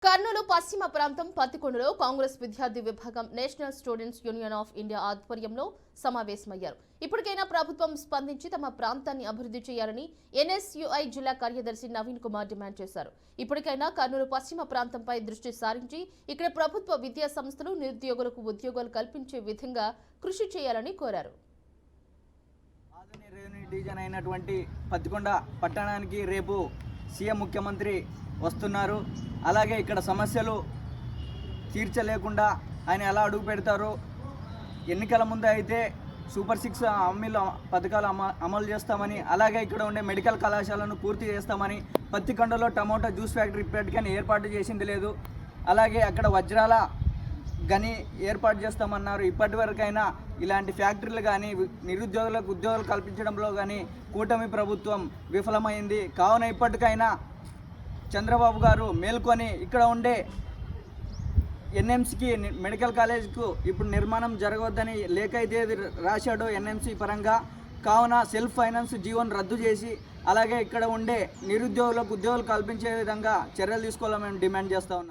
కర్నూలు పశ్చిమ ప్రాంతం పత్తికొండలో కాంగ్రెస్ విద్యార్థి విభాగం national students union of India ఆధ్వర్యంలో సమావేశమయ్యారు. ఇప్పటికైనా ప్రభుత్వం స్పందించి తమ ప్రాంతాన్ని అభివృద్ధి చేయాలని ఎన్ఎస్యుఐ జిల్లా కార్యదర్శి నవీన్ కుమార్ డిమాండ్ చేశారు. ఇప్పటికైనా కర్నూలు పశ్చిమ ప్రాంతంపై దృష్టి సారించి ఇక్కడ ప్రభుత్వ విద్యా సంస్థలు నిరుద్యోగులకు ఉద్యోగాలు కల్పించే విధంగా కృషి చేయాలని కోరారు. డివిజన్ అయినటువంటి పత్తికొండ పట్టణానికి రేపు సీఎం ముఖ్యమంత్రి వస్తున్నారు. అలాగే ఇక్కడ సమస్యలు తీర్చలేకుండా ఆయన ఎలా అడుగు పెడతారో, ఎన్నికల ముందు అయితే సూపర్ 6 హామీల పథకాలు అమలు చేస్తామని, అలాగే ఇక్కడ ఉండే మెడికల్ కళాశాలను పూర్తి చేస్తామని, పత్తికొండలో టమోటా జ్యూస్ ఫ్యాక్టరీ ఇప్పటికైనా ఏర్పాటు చేసింది లేదు. అలాగే అక్కడ వజ్రాల గని ఏర్పాటు చేస్తామన్నారు. ఇప్పటి వరకైనా ఇలాంటి ఫ్యాక్టరీలు కానీ నిరుద్యోగులకు ఉద్యోగాలు కల్పించడంలో కానీ కూటమి ప్రభుత్వం విఫలమైంది. కావున ఇప్పటికైనా చంద్రబాబు గారు మేల్కొని ఇక్కడ ఉండే ఎన్ఎంసీకి మెడికల్ కాలేజ్కు ఇప్పుడు నిర్మాణం జరగవద్దని లేఖ అయితే రాశాడు ఎన్ఎంసీ పరంగా. కావున సెల్ఫ్ ఫైనాన్స్ జీవోను రద్దు చేసి అలాగే ఇక్కడ ఉండే నిరుద్యోగులకు ఉద్యోగాలు కల్పించే విధంగా చర్యలు తీసుకోవాలని మేము డిమాండ్ చేస్తూ ఉన్నాం.